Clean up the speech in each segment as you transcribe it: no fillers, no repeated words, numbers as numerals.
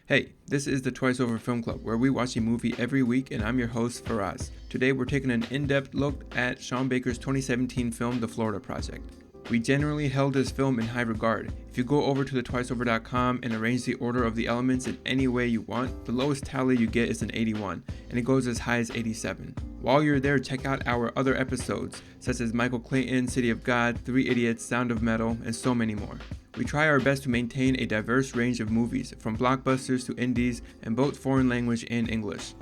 Hey, this is the Twice Over Film Club, where we watch a movie every week, and I'm your host, Faraz. Today, we're taking an in-depth look at Sean Baker's 2017 film, The Florida Project. We generally held this film in high regard. If you go over to thetwiceover.com and arrange the order of the elements in any way you want, the lowest tally you get is an 81, and it goes as high as 87. While you're there, check out our other episodes, such as Michael Clayton, City of God, Three Idiots, Sound of Metal, and so many more. We try our best to maintain a diverse range of movies, from blockbusters to indies, and both foreign language and English.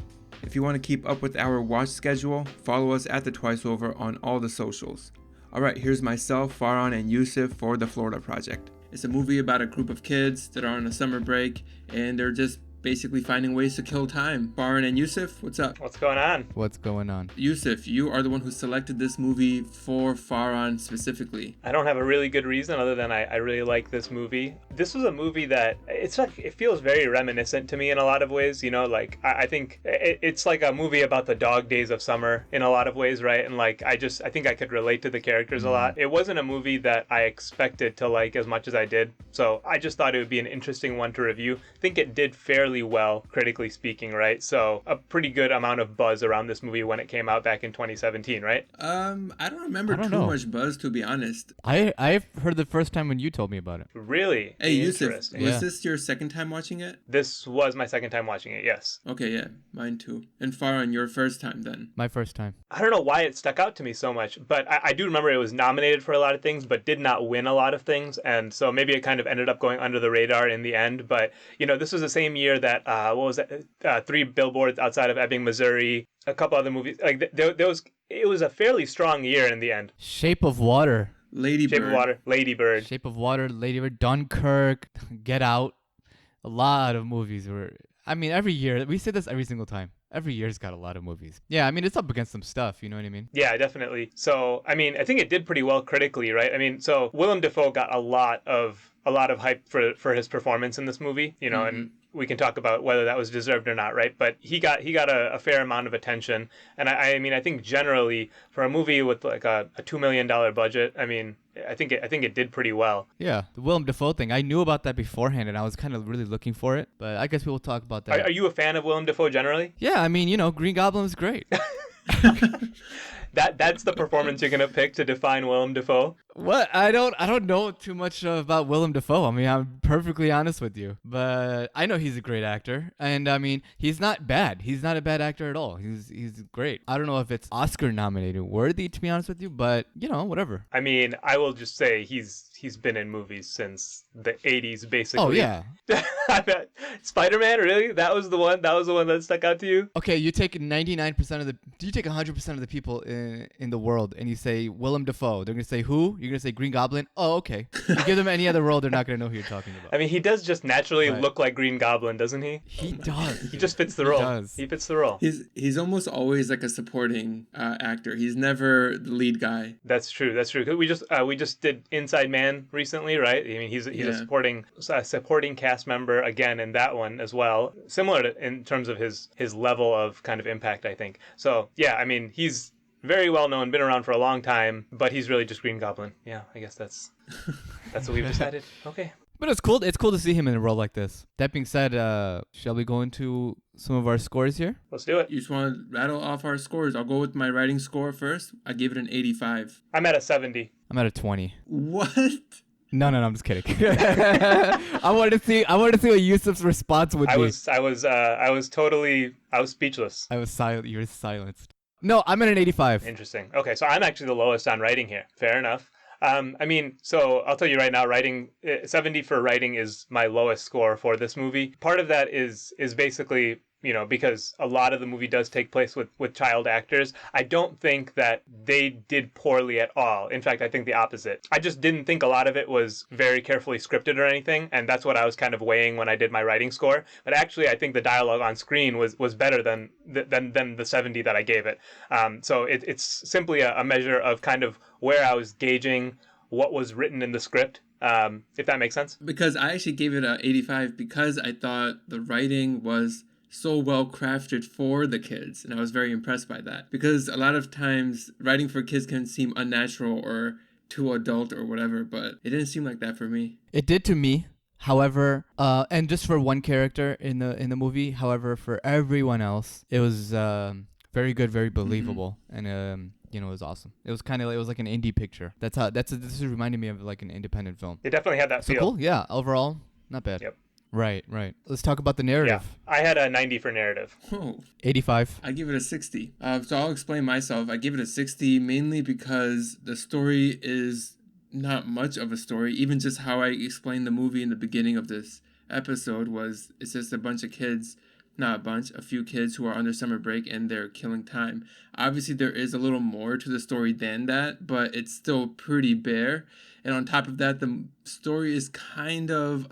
If you want to keep up with our watch schedule, follow us at The Twice Over on all the socials. Alright, here's myself, Farhan, and Yusuf for The Florida Project. It's a movie about a group of kids that are on a summer break, and they're just basically finding ways to kill time. Farhan and Yusuf, what's up? What's going on? What's going on? Yusuf, you are the one who selected this movie for Farhan specifically. I don't have a really good reason other than I really like this movie. This was a movie that it feels very reminiscent to me in a lot of ways. You know, like I think it's like a movie about the dog days of summer in a lot of ways, right? And like I think I could relate to the characters a lot. It wasn't a movie that I expected to like as much as I did, so I just thought it would be an interesting one to review. I think it did fairly well, critically speaking, right? So a pretty good amount of buzz around this movie when it came out back in 2017, right? I don't remember too much buzz, to be honest. I've heard the first time when you told me about it. Really? Hey, Yusuf, Interesting. was this your second time watching it? This was my second time watching it, yes. Okay, yeah, mine too. And Farhan, your first time then? My first time. I don't know why it stuck out to me so much, but I do remember it was nominated for a lot of things, but did not win a lot of things. And so maybe it kind of ended up going under the radar in the end. But, you know, this was the same year that, what was that? Three Billboards Outside of Ebbing, Missouri, a couple other movies. Like, it was a fairly strong year in the end. Shape of Water. Lady Shape Bird. of Water, Lady Bird. Shape of Water, Lady Bird, Dunkirk, Get Out. A lot of movies were... I mean, every year, we say this every single time. Every year's got a lot of movies. Yeah, I mean, it's up against some stuff, you know what I mean? Yeah, definitely. So, I mean, I think it did pretty well critically, right? I mean, so Willem Dafoe got a lot of hype for his performance in this movie, you know, and we can talk about whether that was deserved or not, right? But he got a fair amount of attention, and I mean, I think generally for a movie with like a $2 million budget, I mean, I think it did pretty well. Yeah, the Willem Dafoe thing. I knew about that beforehand, and I was kind of really looking for it. But I guess we will talk about that. Are you a fan of Willem Dafoe generally? Yeah, I mean, you know, Green Goblin was great. That's the performance you're gonna pick to define Willem Dafoe? What? I don't know too much about Willem Dafoe. I mean, I'm perfectly honest with you, but I know he's a great actor, and I mean, he's not bad. He's not a bad actor at all. He's great. I don't know if it's Oscar nominated worthy, to be honest with you, but you know, whatever. I mean, I will just say he's been in movies since the 80s, basically. Oh yeah. Spider-Man, really? That was the one that stuck out to you? Okay, you take 99% of the... Do you take 100% of the people in the world and you say Willem Dafoe? They're going to say who? You're going to say Green Goblin? Oh, okay. You give them any other role, they're not going to know who you're talking about. I mean, he does just naturally Right. look like Green Goblin, doesn't he? He does. He just fits the role. does. He fits the role. He's almost always like a supporting actor. He's never the lead guy. That's true. 'Cause we just did Inside Man recently, right? I mean, he's Yeah. a supporting cast member again in that one as well. Similar to, in terms of his level of kind of impact, I think. So yeah, I mean, he's very well known, been around for a long time, but he's really just Green Goblin. Yeah, I guess that's what we've decided. Okay. But it's cool. It's cool to see him in a role like this. That being said, shall we go into some of our scores here? Let's do it. You just want to rattle off our scores. I'll go with my writing score first. I give it an 85. I'm at a 70. I'm at a 20. What? No, I'm just kidding. I wanted to see what Yusuf's response would be. I was speechless. I was silent. You were silenced. No, I'm at an 85. Interesting. Okay, so I'm actually the lowest on writing here. Fair enough. I mean, so I'll tell you right now, 70 for writing is my lowest score for this movie. Part of that is basically, you know, because a lot of the movie does take place with child actors. I don't think that they did poorly at all. In fact, I think the opposite. I just didn't think a lot of it was very carefully scripted or anything, and that's what I was kind of weighing when I did my writing score. But actually, I think the dialogue on screen was better than the 70 that I gave it. So it's simply a measure of kind of where I was gauging what was written in the script. If that makes sense. Because I actually gave it a 85 because I thought the writing was so well crafted for the kids, and I was very impressed by that, because a lot of times writing for kids can seem unnatural or too adult or whatever, but it didn't seem like that for me. It did to me. However, and just for one character in the movie, however, for everyone else, it was very good, very believable, and it was awesome. It was it was like an indie picture. This is reminding me of like an independent film. It definitely had that So feel. cool, yeah. Overall, not bad. Yep. Right. Let's talk about the Yeah, narrative. I had a 90 for narrative. Oh, 85. I give it a 60. So I'll explain myself. I give it a 60 mainly because the story is not much of a story. Even just how I explained the movie in the beginning of this episode was it's just a bunch of kids, not a bunch, a few kids who are under summer break and they're killing time. Obviously, there is a little more to the story than that, but it's still pretty bare. And on top of that, the story is kind of,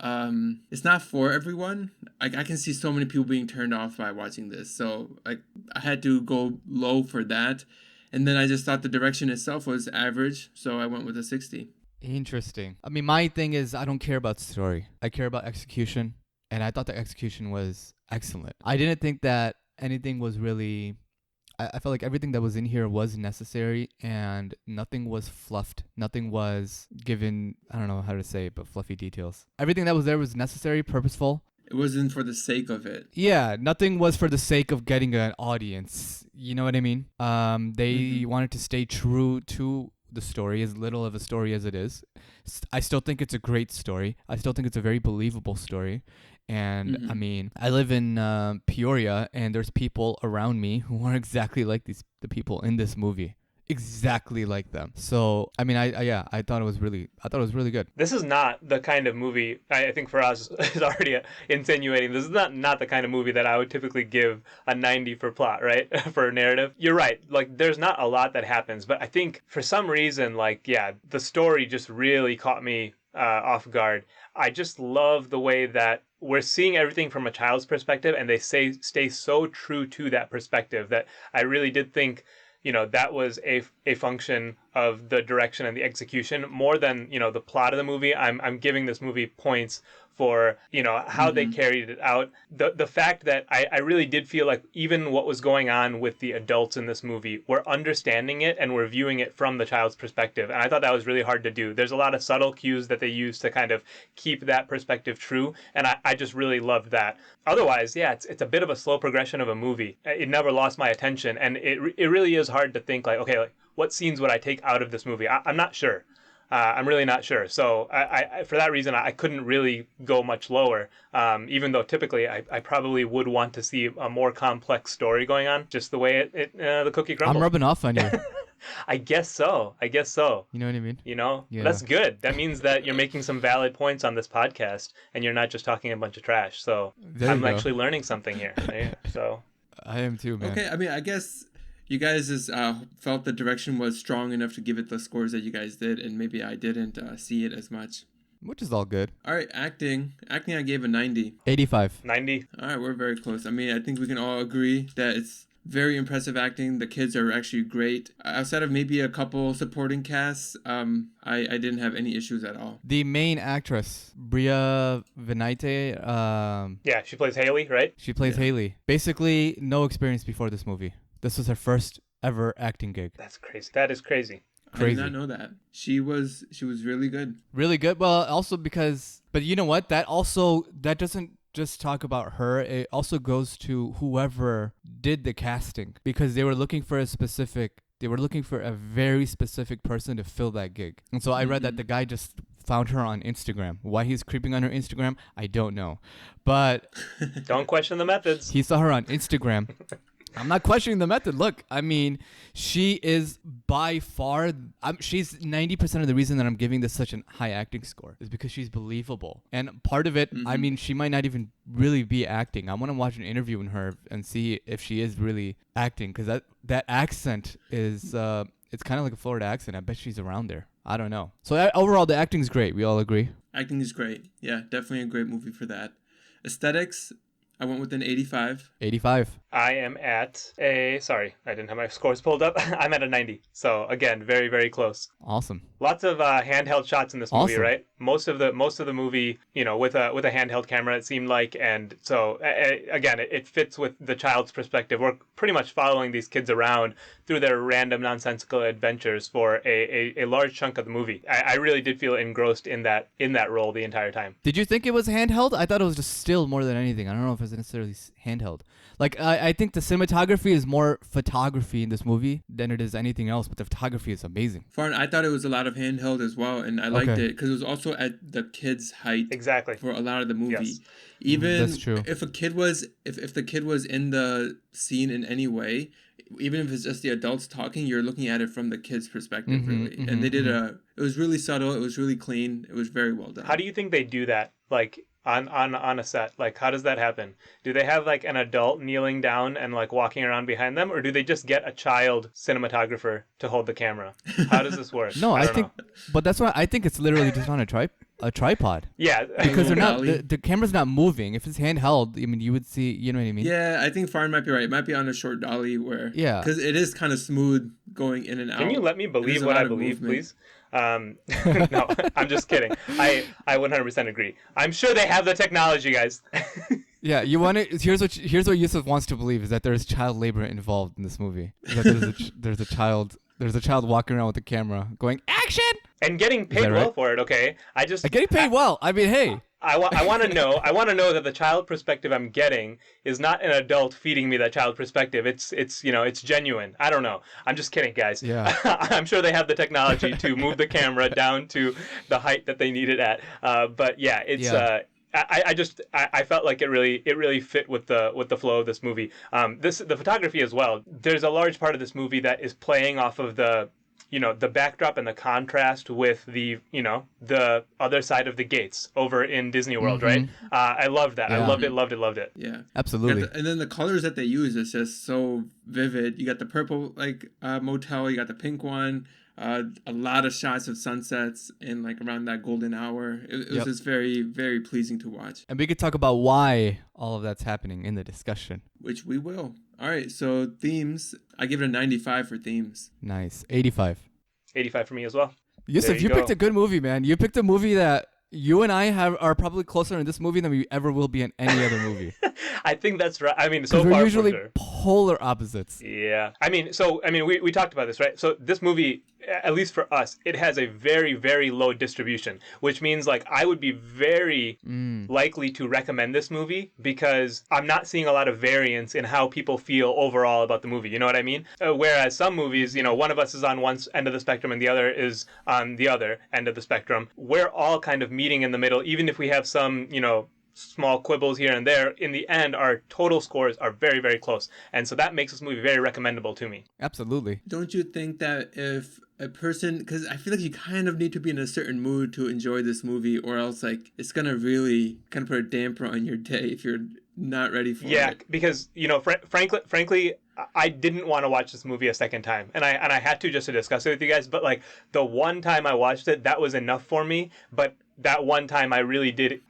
it's not for everyone. I can see so many people being turned off by watching this. So I had to go low for that. And then I just thought the direction itself was average. So I went with a 60. Interesting. I mean, my thing is I don't care about story. I care about execution. And I thought the execution was excellent. I didn't think that anything was really... I felt like everything that was in here was necessary and nothing was fluffed. Nothing was given, I don't know how to say it, but fluffy details. Everything that was there was necessary, purposeful. It wasn't for the sake of it. Yeah, nothing was for the sake of getting an audience. You know what I mean? They wanted to stay true to the story, as little of a story as it is. I still think it's a great story. I still think it's a very believable story. And I mean, I live in Peoria, and there's people around me who are exactly like the people in this movie, exactly like them. So I mean, I thought it was really good. This is not the kind of movie, I think Faraz is already insinuating, this is not the kind of movie that I would typically give a 90 for plot, right? For narrative. You're right. Like, there's not a lot that happens, but I think for some reason, like, yeah, the story just really caught me off guard. I just love the way that we're seeing everything from a child's perspective, and they stay so true to that perspective that I really did think, that was a function of the direction and the execution more than, the plot of the movie. I'm giving this movie points for, how they carried it out. The fact that I really did feel like even what was going on with the adults in this movie, we're understanding it and we're viewing it from the child's perspective. And I thought that was really hard to do. There's a lot of subtle cues that they use to kind of keep that perspective true. And I just really loved that. Otherwise, yeah, it's a bit of a slow progression of a movie. It never lost my attention. And it really is hard to think like, okay, like, what scenes would I take out of this movie? I'm not sure. I'm really not sure. So I for that reason, I couldn't really go much lower, even though typically I probably would want to see a more complex story going on, just the way the cookie crumbles. I'm rubbing off on you. I guess so. You know what I mean? Yeah. That's good. That means that you're making some valid points on this podcast, and you're not just talking a bunch of trash. So I'm actually learning something here. So I am too, man. Okay, I mean, I guess you guys just felt the direction was strong enough to give it the scores that you guys did, and maybe I didn't see it as much. Which is all good. All right, acting I gave a 90. 85. 90. All right, we're very close. I mean, I think we can all agree that it's very impressive acting. The kids are actually great. Outside of maybe a couple supporting casts, I didn't have any issues at all. The main actress, Bria Vinaite, Yeah, she plays Haley, right? she plays Haley. Basically, no experience before this movie. This was her first ever acting gig. That's crazy. That is crazy. Crazy. I did not know that. She was really good. Really good. Well, also because, but you know what? That doesn't just talk about her. It also goes to whoever did the casting, because they were looking for a very specific person to fill that gig. And so I read that the guy just found her on Instagram. Why he's creeping on her Instagram, I don't know. But Don't question the methods. he saw her on Instagram. I'm not questioning the method. Look, I mean, she is by far, she's 90% of the reason that I'm giving this such a high acting score is because she's believable. And part of it, I mean, she might not even really be acting. I want to watch an interview with her and see if she is really acting, because that accent is, it's kind of like a Florida accent. I bet she's around there. I don't know. So overall, the acting's great. We all agree. Acting is great. Yeah, definitely a great movie for that. Aesthetics, I went with an 85. 85. I am at sorry, I didn't have my scores pulled up. I'm at a 90. So again, very, very close. Awesome. Lots of handheld shots in this movie, Awesome. right? Most of the movie, with a handheld camera, it seemed like, and so again, it fits with the child's perspective. We're pretty much following these kids around through their random nonsensical adventures for a large chunk of the movie. I really did feel engrossed in that role the entire time. Did you think it was handheld? I thought it was just still more than anything. I don't know if it's necessarily handheld. Like, I think the cinematography is more photography in this movie than it is anything else, but the photography is amazing. Farn, I thought it was a lot of handheld as well, and I liked Okay. it because it was also at the kid's height Exactly. for a lot of the movie. Yes. Even That's true. if a kid was if the kid was in the scene in any way, even if it's just the adults talking, you're looking at it from the kid's perspective, really. And they did it was really subtle, it was really clean, it was very well done. How do you think they do that? Like on a set, like how does that happen? Do they have like an adult kneeling down and like walking around behind them, or do they just get a child cinematographer to hold the camera? How does this work? No, I don't think, know. but that's why I think it's literally just on a tripod. Yeah, Because they're not Dolly. the camera's not moving. If it's handheld, I mean, you would see. You know what I mean? Yeah, I think Farn might be right. It might be on a short dolly where Yeah. because it is kind of smooth going in and out. Can you let me There's believe a what lot I of believe, movement. please? No, I'm just kidding. I 100% agree. I'm sure they have the technology, guys. Yeah, you want to. Here's what Yusuf wants to believe is that there's child labor involved in this movie. That there's a child walking around with the camera going action. And getting paid that well right? for it. Okay, I just Getting paid well. I mean, hey. I want to know. I want to know that the child perspective I'm getting is not an adult feeding me that child perspective. It's it's genuine. I don't know. I'm just kidding, guys. Yeah. I'm sure they have the technology to move the camera down to the height that they need it at. But yeah, it's. Yeah. I felt like it really fit with the flow of this movie. The photography as well. There's a large part of this movie that is playing off of the backdrop and the contrast with the other side of the gates over in Disney World, right? I loved that. I Yeah. loved it. Yeah. Absolutely. And then the colors that they use is just so vivid. You got the purple motel, you got the pink one, a lot of shots of sunsets and like around that golden hour. It was Yep. just very, very pleasing to watch, And we could talk about why all of that's happening in the discussion. which we will. All right, so themes. I give it a 95 for themes. Nice. 85. 85 for me as well. Yusuf, you you picked go. a good movie, man. You picked a movie that you and I are probably closer in this movie than we ever will be in any other movie. I think that's right. I mean, so Because far we're usually for sure. polar opposites. Yeah. I mean, we talked about this, right? So this movie, at least for us, it has a very, very low distribution, which means like I would be very likely to recommend this movie because I'm not seeing a lot of variance in how people feel overall about the movie. You know what I mean? Whereas some movies, one of us is on one end of the spectrum and the other is on the other end of the spectrum. We're all kind of meeting in the middle, even if we have some, small quibbles here and there. In the end, our total scores are very, very close. And so that makes this movie very recommendable to me. Absolutely. Don't you think that if a person, because I feel like you kind of need to be in a certain mood to enjoy this movie, or else like it's gonna really kind of put a damper on your day if you're not ready for Yeah, it. because frankly, I didn't want to watch this movie a second time, and I had to just to discuss it with you guys. But like the one time I watched it, that was enough for me. But that one time I really did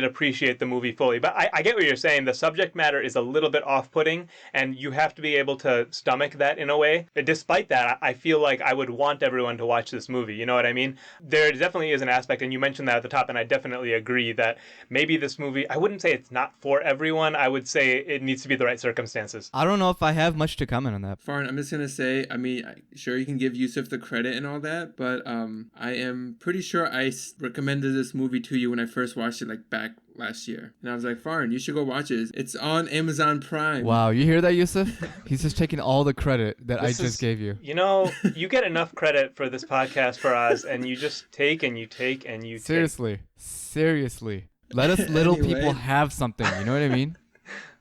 appreciate the movie fully. But I get what you're saying. The subject matter is a little bit off-putting, and you have to be able to stomach that in a way. Despite that, I feel like I would want everyone to watch this movie. You know what I mean? There definitely is an aspect, and you mentioned that at the top, and I definitely agree that maybe this movie, I wouldn't say it's not for everyone. I would say it needs to be the right circumstances. I don't know if I have much to comment on that. Farn, I'm just gonna say, I mean, sure you can give Yusuf the credit and all that, but I am pretty sure I recommended this movie to you when I first watched it, like back last year, and I was like, Farn, you should go watch it. It's on Amazon Prime. Wow, you hear that, Yusuf? He's just taking all the credit that I This just is- gave you. You get enough credit for this podcast for us, and you just take and you take and you take. Seriously. Let us little Anyway. people have something. You know what I mean?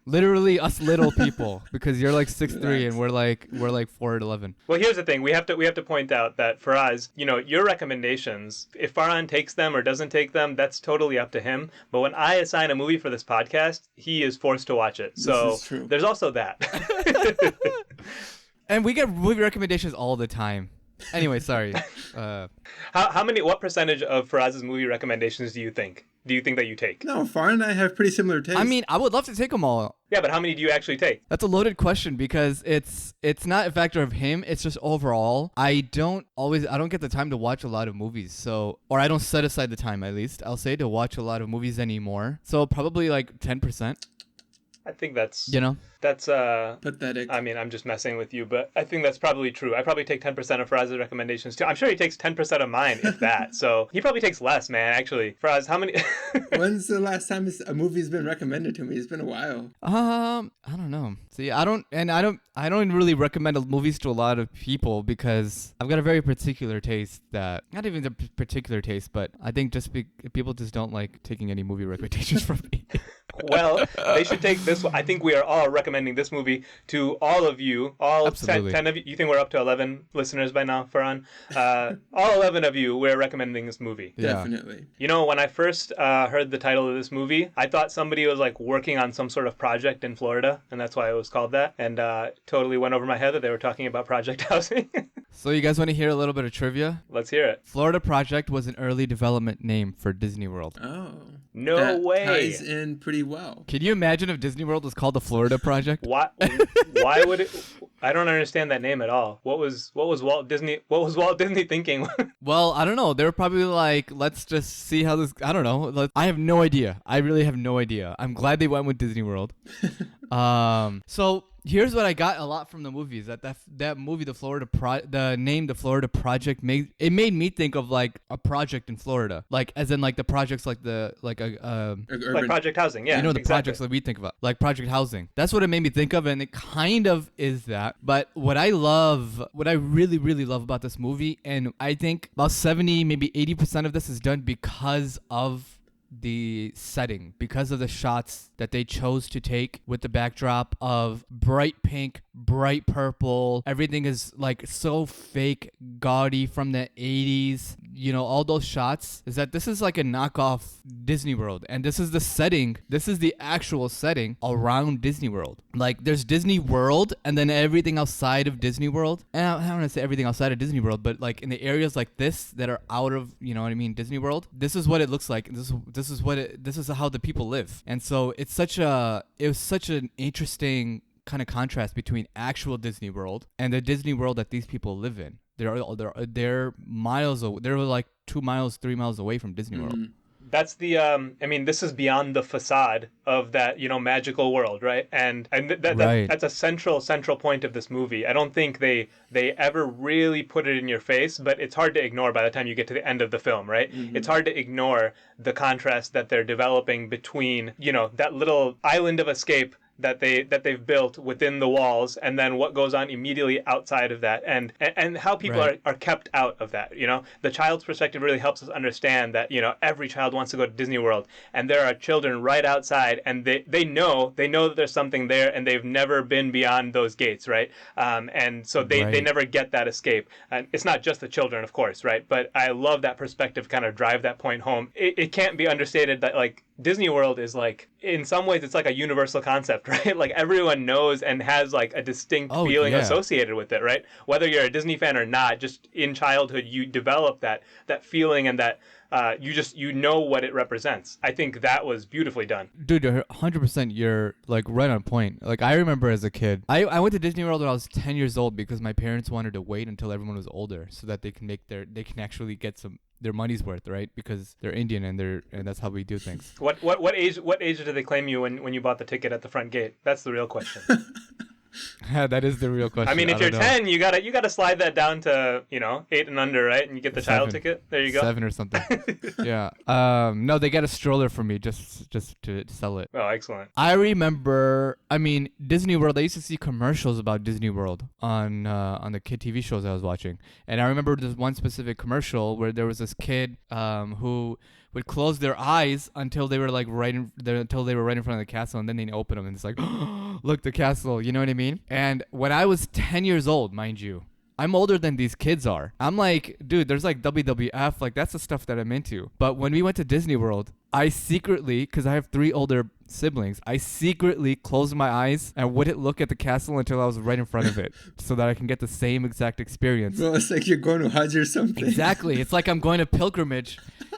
Literally us little people, because you're like 6'3" and we're like 4'11". Well, here's the thing. We have to point out that for us, your recommendations, if Farhan takes them or doesn't take them, that's totally up to him. But when I assign a movie for this podcast, he is forced to watch it. So is true. there's also that. And we get movie recommendations all the time. Anyway, sorry. What percentage of Faraz's movie recommendations do you think that you take? No, Farn and I have pretty similar tastes. I mean, I would love to take them all. Yeah, but how many do you actually take? That's a loaded question because it's not a factor of him. It's just overall. I don't get the time to watch a lot of movies. So, or I don't set aside the time, at least I'll say, to watch a lot of movies anymore. So probably like 10%. I think that's Pathetic. I mean, I'm just messing with you, but I think that's probably true. I probably take 10% of Faraz's recommendations too. I'm sure he takes 10% of mine, if that. So he probably takes less, man, actually. Faraz, how many? When's the last time a movie's been recommended to me? It's been a while. I don't know. See, I don't really recommend movies to a lot of people because I've got a very particular taste that, not even a particular taste, but I think people just don't like taking any movie recommendations from me. Well, they should take this one. I think we are all recommending this movie to all of you, all Absolutely. 10 of you. You think we're up to 11 listeners by now, Farhan? All 11 of you, we're recommending this movie. Yeah. Definitely. You know, when I first heard the title of this movie, I thought somebody was like working on some sort of project in Florida, and that's why it was called that. And totally went over my head that they were talking about Project Housing. So you guys want to hear a little bit of trivia? Let's hear it. Florida Project was an early development name for Disney World. Oh. No that way. Ties in pretty well. Can you imagine if Disney World was called the Florida Project? Why would it? I don't understand that name at all. What was Walt Disney thinking? Well, I don't know. They were probably like, let's just see how this. I don't know. I have no idea. I really have no idea. I'm glad they went with Disney World. So here's what I got a lot from the movies. That movie, the name The Florida Project made me think of like a project in Florida, like as in like the projects like like Project Housing, yeah. You know, the exactly. projects that we think about, like Project Housing. That's what it made me think of, and it kind of is that. But what I really, really love about this movie, and I think about 70, maybe 80% of this is done because of the setting, because of the shots that they chose to take with the backdrop of bright pink, bright purple. Everything is like so fake, gaudy from the 80s. You know, all those shots is that this is like a knockoff Disney World, and this is the setting. This is the actual setting around Disney World. Like there's Disney World and then everything outside of Disney World. And I don't want to say everything outside of Disney World, but like in the areas like this that are out of, you know what I mean, Disney World, this is what it looks like. This is how the people live. And so it was such an interesting kind of contrast between actual Disney World and the Disney World that these people live in. They're miles away. They're like 2 miles, 3 miles away from Disney World. That's the I mean, this is beyond the facade of that, you know, magical world, right? And that's a central point of this movie. I don't think they ever really put it in your face, but it's hard to ignore by the time you get to the end of the film, right? It's hard to ignore the contrast that they're developing between, you know, that little island of escape that they've built within the walls, and then what goes on immediately outside of that, and how people are kept out of that. You know, the child's perspective really helps us understand that, you know, every child wants to go to Disney World, and there are children right outside, and they know that there's something there, and they've never been beyond those gates, right? And so they never get that escape. And it's not just the children, of course, right? But I love that perspective, kind of drive that point home. It can't be understated that like Disney World is like, in some ways, it's like a universal concept, right? Like everyone knows and has like a distinct feeling associated with it, right? Whether you're a Disney fan or not, just in childhood, you develop that feeling, and that you know what it represents. I think that was beautifully done. Dude, 100%, you're like right on point. Like I remember as a kid, I went to Disney World when I was 10 years old because my parents wanted to wait until everyone was older so that they can actually get their money's worth, right? Because they're Indian and that's how we do things. What age did they claim you when you bought the ticket at the front gate? That's the real question. That is the real question. I mean, if you're 10, you gotta slide that down to, you know, 8 and under, right? And you get the 7. child ticket. There you go. 7 or something. Yeah. No, they got a stroller for me just to sell it. Oh, excellent. I remember. I mean, Disney World. I used to see commercials about Disney World on the kid TV shows I was watching, and I remember this one specific commercial where there was this kid who would close their eyes until they were right in front of the castle, and then they'd open them, and it's like, oh, look, the castle. You know what I mean? And when I was 10 years old, mind you, I'm older than these kids are. I'm like, dude, there's like WWF, like that's the stuff that I'm into. But when we went to Disney World, I secretly, because I have 3 older siblings, I secretly closed my eyes and wouldn't look at the castle until I was right in front of it so that I can get the same exact experience. Bro, it's like you're going to Hajj or something. Exactly. It's like I'm going to pilgrimage.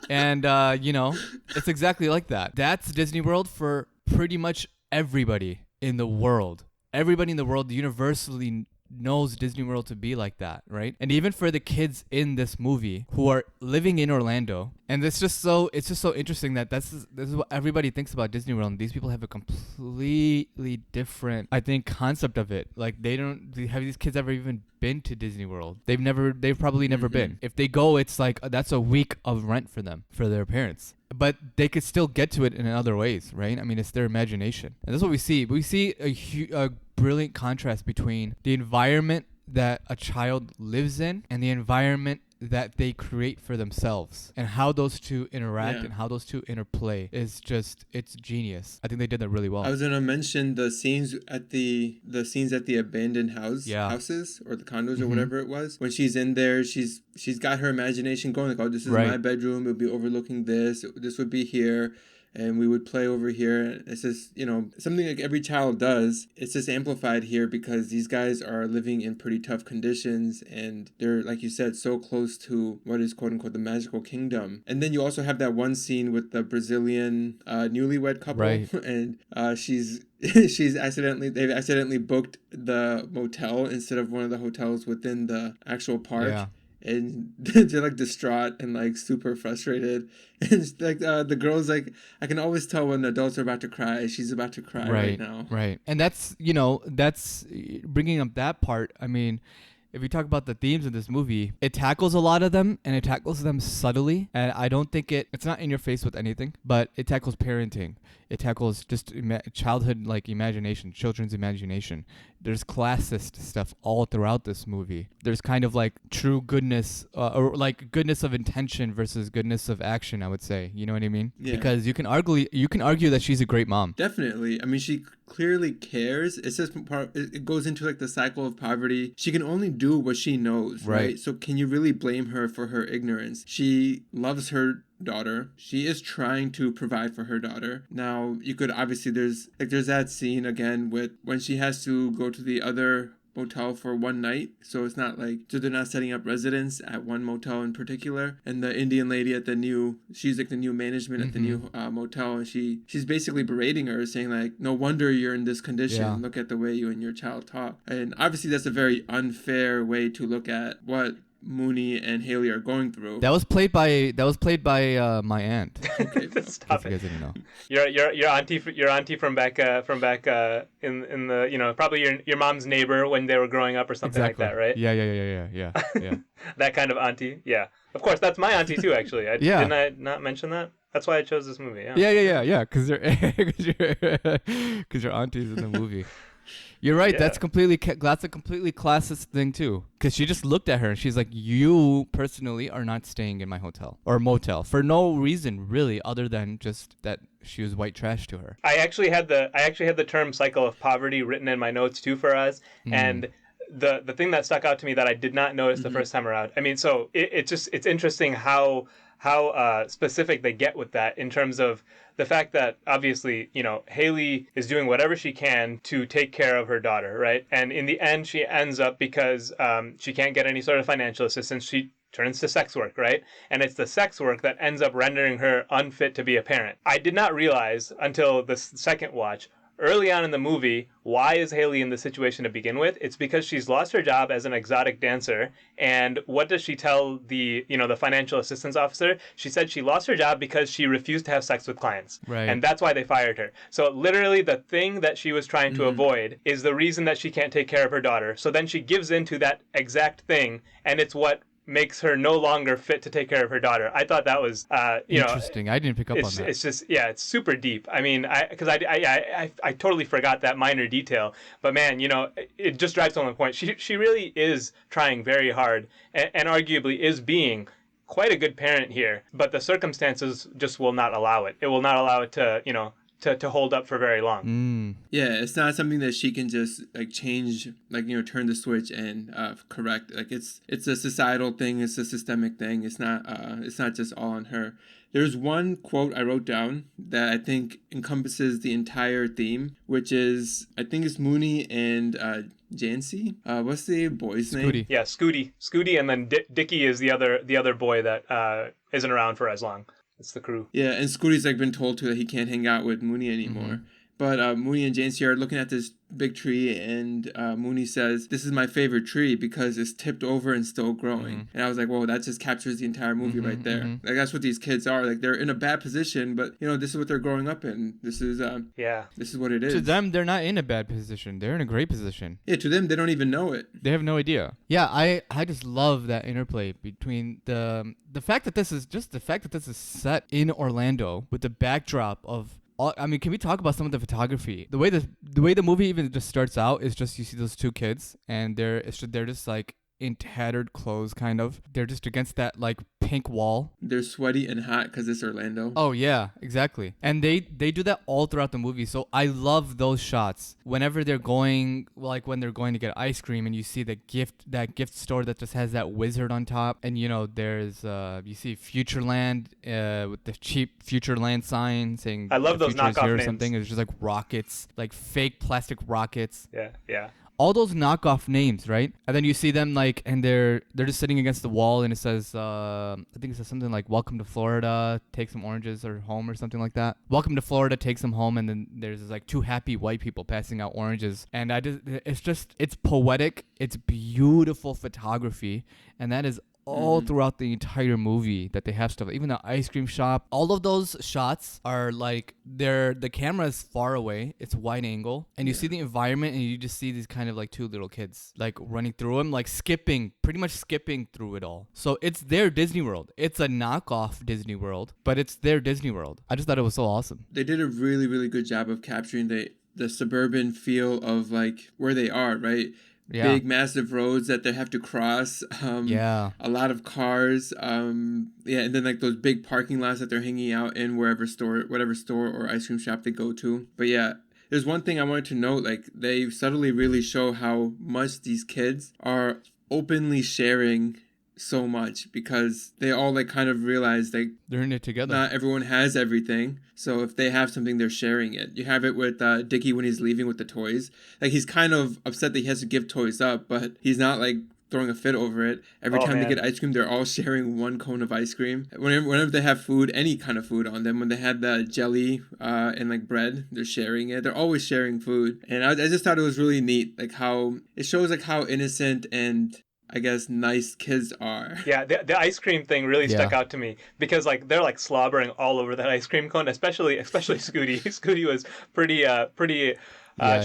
And, you know, it's exactly like that. That's Disney World for pretty much everybody. in the world. Everybody in the world universally knows Disney World to be like that, right? And even for the kids in this movie who are living in Orlando, and it's just so interesting that this is what everybody thinks about Disney World. And these people have a completely different, I think, concept of it. Like have these kids ever even been to Disney World? They've probably never been. If they go, it's like that's a week of rent for them, for their parents. But they could still get to it in other ways, right? I mean, it's their imagination. And that's what we see. We see a brilliant contrast between the environment that a child lives in and the environment that they create for themselves, and how those two interact and how those two interplay is just, it's genius. I think they did that really well. I was gonna mention the scenes at the abandoned houses or the condos or whatever it was. When she's in there, she's got her imagination going, like, oh, this is my bedroom, it would be overlooking this would be here, and we would play over here. It's just, something like every child does. It's just amplified here because these guys are living in pretty tough conditions, and they're, like you said, so close to what is quote unquote the magical kingdom. And then you also have that one scene with the Brazilian newlywed couple, and they've accidentally booked the motel instead of one of the hotels within the actual park. Yeah. And they're like distraught and like super frustrated, and like the girl's like, I can always tell when the adults are about to cry. She's about to cry right now. Right. And that's bringing up that part. I mean, if we talk about the themes of this movie, it tackles a lot of them, and it tackles them subtly. And I don't think it's not in your face with anything, but it tackles parenting. It tackles just childhood, like imagination, children's imagination. There's classist stuff all throughout this movie. There's kind of like true goodness, or like goodness of intention versus goodness of action, I would say. You know what I mean? Yeah. Because you can argue that she's a great mom. Definitely. I mean, she clearly cares. It's just it goes into like the cycle of poverty. She can only do what she knows, right? So can you really blame her for her ignorance? She loves her daughter. She is trying to provide for her daughter. Now, you could obviously, there's that scene again with when she has to go to the other motel for one night, so it's not like, so they're not setting up residence at one motel in particular, and the Indian lady at she's like the new management at the new motel, and she's basically berating her, saying like, no wonder you're in this condition, look at the way you and your child talk. And obviously that's a very unfair way to look at what Mooney and Haley are going through. That was played by my aunt. Okay. Stop it. You guys didn't know. Your auntie from back in the probably your mom's neighbor when they were growing up or something like that, right? Yeah. That kind of auntie. Yeah. Of course, that's my auntie too. Actually, didn't I not mention that? That's why I chose this movie. Yeah. Because your auntie's in the movie. You're right. Yeah. That's a completely classist thing too. Because she just looked at her and she's like, "You personally are not staying in my hotel or motel for no reason really, other than just that she was white trash to her." I actually had the term cycle of poverty written in my notes too for us, and the thing that stuck out to me that I did not notice the first time around. I mean, so it's interesting how specific they get with that in terms of the fact that obviously, Haley is doing whatever she can to take care of her daughter, right? And in the end, she ends up, because she can't get any sort of financial assistance, she turns to sex work, right? And it's the sex work that ends up rendering her unfit to be a parent. I did not realize until the second watch, early on in the movie, why is Haley in this situation to begin with? It's because she's lost her job as an exotic dancer. And what does she tell the financial assistance officer? She said she lost her job because she refused to have sex with clients. Right. And that's why they fired her. So literally the thing that she was trying to avoid is the reason that she can't take care of her daughter. So then she gives in to that exact thing, and it's what makes her no longer fit to take care of her daughter. I thought that was, interesting. I didn't pick up on that. It's just, it's super deep. I mean, I totally forgot that minor detail, but man, it just drives home the point. She really is trying very hard, and arguably is being quite a good parent here, but the circumstances just will not allow it. It will not allow it to, to hold up for very long. Yeah, it's not something that she can just like change, like, turn the switch and correct. Like it's a societal thing, it's a systemic thing. It's not just all on her. There's one quote I wrote down that I think encompasses the entire theme, which is, I think it's Mooney and Jancy. What's the boy's name? Yeah, Scooty, and then Dickie is the other boy that isn't around for as long. It's the crew. Yeah, and Scooty's like been told that he can't hang out with Mooney anymore. But Mooney and Jancy are looking at this big tree, and Mooney says, "This is my favorite tree because it's tipped over and still growing." And I was like, "Whoa, that just captures the entire movie right there." Like that's what these kids are. Like they're in a bad position, but this is what they're growing up in. This is this is what it is. To them, they're not in a bad position. They're in a great position. Yeah, to them, they don't even know it. They have no idea. Yeah, I just love that interplay between the fact that this is set in Orlando with the backdrop of. I mean, can we talk about some of the photography? The way the movie even just starts out is just you see those two kids and they're just like in tattered clothes, kind of. They're just against that like pink wall. They're sweaty and hot because it's Orlando. Oh yeah, exactly. And they do that all throughout the movie. So I love those shots. Whenever they're going, like when they're going to get ice cream, and you see that gift store that just has that wizard on top, and there's you see Futureland with the cheap Futureland sign saying I love those knockoff names. Or something. It's just like rockets, like fake plastic rockets. Yeah. All those knockoff names, right? And then you see them like, and they're just sitting against the wall, and it says, I think it says something like "Welcome to Florida, take some oranges or home" or something like that. Welcome to Florida, take some home, and then there's like two happy white people passing out oranges, and it's poetic, it's beautiful photography, and that is all throughout the entire movie that they have stuff. Even the ice cream shop, all of those shots are like the camera is far away, it's wide angle, and you see the environment, and you just see these kind of like two little kids like running through them, like pretty much skipping through it all. So it's their Disney World. It's a knockoff Disney World, but it's their Disney World. I just thought it was so awesome. They did a really, really good job of capturing the suburban feel of like where they are, right? Yeah. Big, massive roads that they have to cross. A lot of cars. And then like those big parking lots that they're hanging out in whatever store or ice cream shop they go to. But yeah, there's one thing I wanted to note. Like they subtly really show how much these kids are openly sharing so much, because they all like kind of realize like they're in it together. Not everyone has everything, so if they have something, they're sharing it. You have it with Dickie when he's leaving with the toys. Like he's kind of upset that he has to give toys up, but he's not like throwing a fit over it. Every time they get ice cream, they're all sharing one cone of ice cream. Whenever they have food, any kind of food on them, when they had the jelly and like bread, they're sharing it. They're always sharing food, and I just thought it was really neat, like how it shows like how innocent and I guess nice kids are. Yeah, the ice cream thing really stuck out to me, because like they're like slobbering all over that ice cream cone, especially Scooty. Scooty was pretty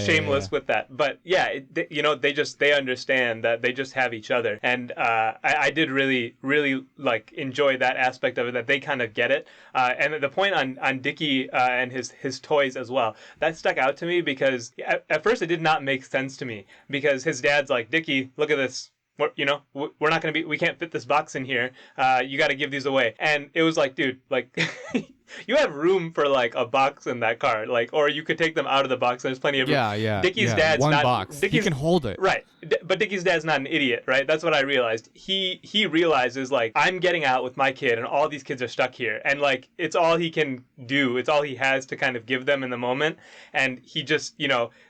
shameless with that. But they understand that they just have each other, and I did really like enjoy that aspect of it, that they kind of get it. And the point on Dickie and his toys as well, that stuck out to me, because at first it did not make sense to me, because his dad's like, "Dickie, look at this. We're not we can't fit this box in here. You got to give these away." And it was like, dude, like you have room for like a box in that car, like, or you could take them out of the box. There's plenty of room. Yeah. Dickie's dad's one not box. He can hold it. Right. But Dickie's dad's not an idiot, right? That's what I realized. He realizes like, I'm getting out with my kid, and all these kids are stuck here, and like it's all he can do. It's all he has to kind of give them in the moment, and he just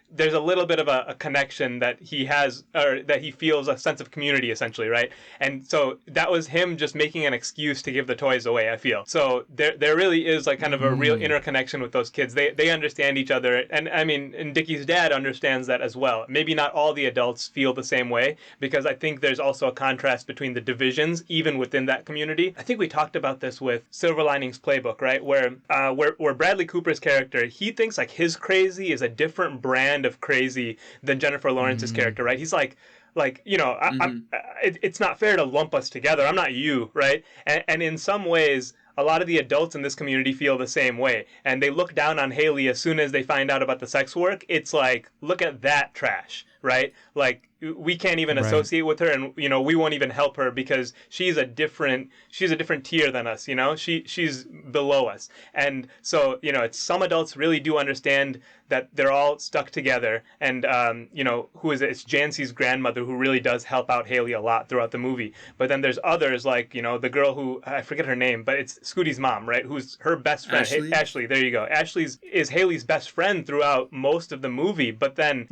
there's a little bit of a connection that he has, or that he feels a sense of community, essentially, right? And so that was him just making an excuse to give the toys away, I feel. So there really is like kind of a real interconnection with those kids. They understand each other, and I mean, and Dickie's dad understands that as well. Maybe not all the adults feel the same way, because I think there's also a contrast between the divisions even within that community. I think we talked about this with Silver Linings Playbook, right? Where Bradley Cooper's character, he thinks like his crazy is a different brand of crazy than Jennifer Lawrence's character, right? He's like it's not fair to lump us together. I'm not you, right? And in some ways, a lot of the adults in this community feel the same way, and they look down on Haley as soon as they find out about the sex work. It's like, look at that trash, right? Like, we can't even associate with her, and we won't even help her because she's a different tier than us. She's below us. And so it's, some adults really do understand that they're all stuck together, and who is it? It's Jancy's grandmother who really does help out Haley a lot throughout the movie. But then there's others, like the girl who, I forget her name, but it's Scooty's mom, right? Who's her best friend. Ashley, there you go. Is Haley's best friend throughout most of the movie, but then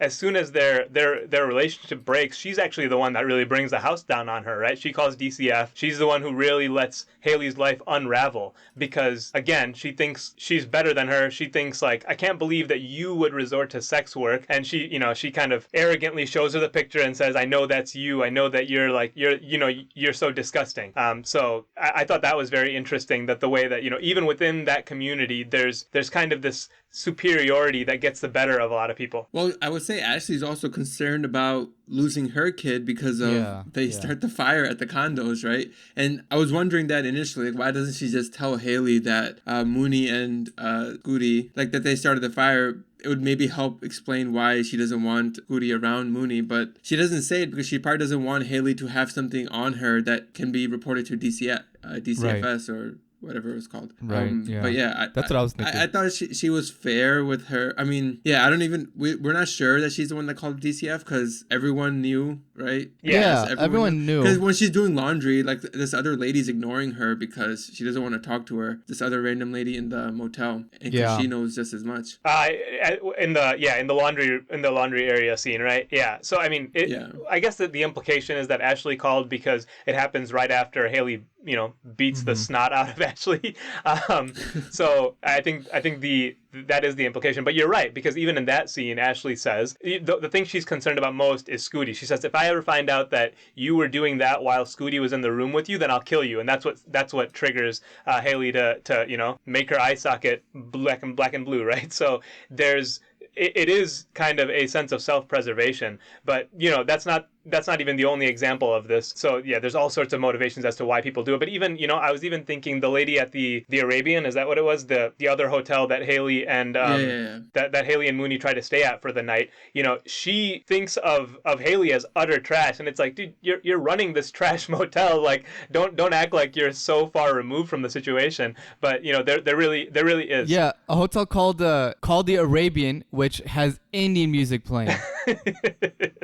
as soon as their relationship breaks, she's actually the one that really brings the house down on her, right? She calls DCF. She's the one who really lets Haley's life unravel because, again, she thinks she's better than her. She thinks, like, I can't believe that you would resort to sex work. And she kind of arrogantly shows her the picture and says, I know that's you. I know that you're so disgusting. So I thought that was very interesting, that the way that, even within that community, there's kind of this superiority that gets the better of a lot of people. Well, I would say Ashley's also concerned about losing her kid because of they start the fire at the condos, right? And I was wondering that initially, like, why doesn't she just tell Haley that Mooney and Scooty, like, that they started the fire? It would maybe help explain why she doesn't want Scooty around Mooney, but she doesn't say it because she probably doesn't want Haley to have something on her that can be reported to DCFS or whatever it was called. Right. But yeah, that's what I was thinking. I thought she was fair with her. I mean, yeah, we're not sure that she's the one that called DCF because everyone knew, right? Yeah, everyone knew. Because when she's doing laundry, like, this other lady's ignoring her because she doesn't want to talk to her. This other random lady in the motel, and she knows just as much. In the laundry area scene, right? Yeah. So I mean, I guess that the implication is that Ashley called because it happens right after Haley, beats the snot out of Ashley. So I think that is the implication. But you're right, because even in that scene, Ashley says the thing she's concerned about most is Scooty. She says, if I ever find out that you were doing that while Scooty was in the room with you, then I'll kill you. And that's what triggers Haley to make her eye socket black and blue, right? So it is kind of a sense of self-preservation, but that's not even the only example of this. So yeah, there's all sorts of motivations as to why people do it. But even, I was even thinking the lady at the Arabian, is that what it was? The other hotel that Haley and that Haley and Mooney try to stay at for the night. She thinks of Haley as utter trash, and it's like, dude, you're running this trash motel. Like, don't act like you're so far removed from the situation. But there really is. Yeah, a hotel called the Arabian, which has Indian music playing.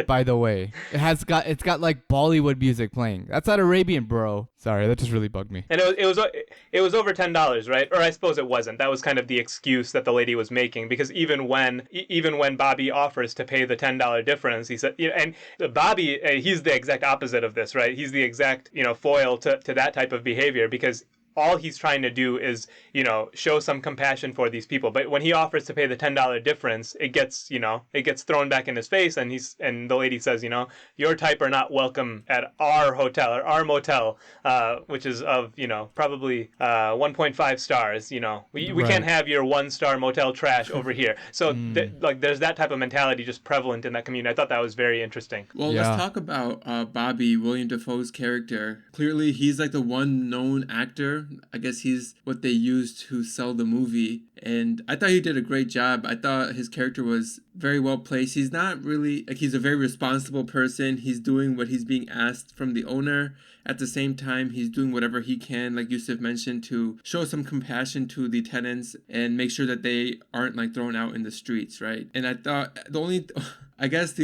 By the way, it's got like Bollywood music playing. That's not Arabian, bro. Sorry, that just really bugged me. And it was over $10, right? Or I suppose it wasn't. That was kind of the excuse that the lady was making, because even when Bobby offers to pay the $10 difference, he said, and Bobby, he's the exact opposite of this, right? He's the exact foil to that type of behavior, because all he's trying to do is, show some compassion for these people. But when he offers to pay the $10 difference, it gets thrown back in his face, and the lady says, your type are not welcome at our hotel or our motel, which is of, probably 1.5 stars. We can't have your 1-star motel trash over here. So there's that type of mentality just prevalent in that community. I thought that was very interesting. Well, let's talk about Bobby, William Dafoe's character. Clearly, he's like the one known actor. I guess he's what they used to sell the movie, and I thought he did a great job. I thought his character was very well placed. He's not really, like, he's a very responsible person. He's doing what he's being asked from the owner. At the same time, he's doing whatever he can, like Yusuf mentioned, to show some compassion to the tenants and make sure that they aren't, like, thrown out in the streets, right? And I thought the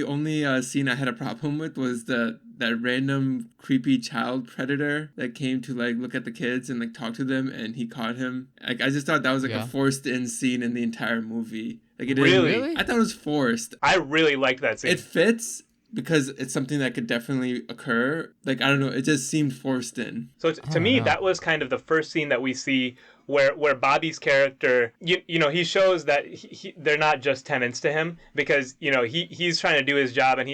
only scene I had a problem with was that random creepy child predator that came to, like, look at the kids and, like, talk to them, and he caught him. Like, I just thought that was like a forced in scene in the entire movie. Like, it really? I thought it was forced. I really liked that scene. It fits because it's something that could definitely occur. Like, I don't know, it just seemed forced in. So to me, that was kind of the first scene that we see where Bobby's character, he shows that they're not just tenants to him, because, he's trying to do his job, and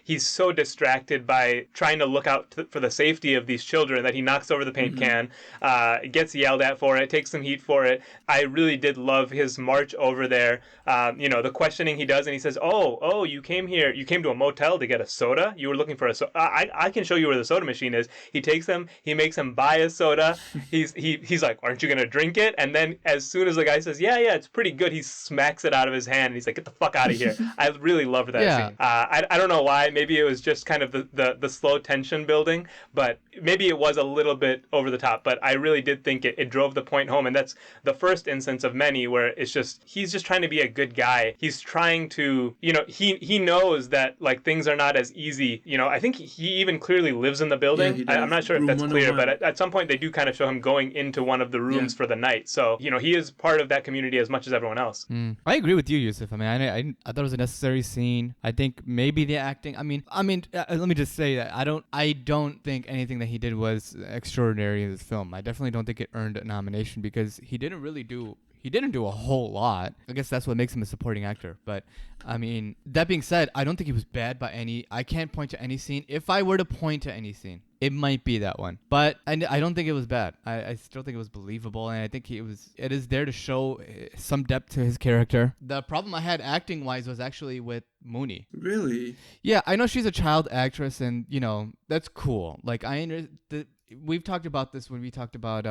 he's so distracted by trying to look out for the safety of these children that he knocks over the paint can, gets yelled at for it, takes some heat for it. I really did love his march over there. The questioning he does, and he says, oh, you came to a motel to get a soda? You were looking for a soda? I can show you where the soda machine is. He takes them, he makes him buy a soda. He's like, aren't you gonna drink it? And then as soon as the guy says, yeah, it's pretty good, he smacks it out of his hand, and he's like, get the fuck out of here. I really loved that scene. I don't know why. Maybe it was just kind of the slow tension building, but maybe it was a little bit over the top, but I really did think it drove the point home. And that's the first instance of many where it's just, he's just trying to be a good guy. He's trying to, he knows that, like, things are not as easy. I think he even clearly lives in the building. I'm not sure if that's clear, but at some point they do kind of show him going into one of the rooms for the night. So, he is part of that community as much as everyone else. I agree with you, Yusuf. I mean, I thought it was a necessary scene. I think maybe the acting. I mean, let me just say that I don't think anything that he did was extraordinary in this film. I definitely don't think it earned a nomination because he didn't do a whole lot. I guess that's what makes him a supporting actor. But, I mean, that being said, I don't think he was bad by any... I can't point to any scene. If I were to point to any scene, it might be that one. But I don't think it was bad. I still think it was believable, and I think it is there to show some depth to his character. The problem I had acting-wise was actually with Mooney. Really? Yeah, I know she's a child actress, and, that's cool. Like, we've talked about this when we talked about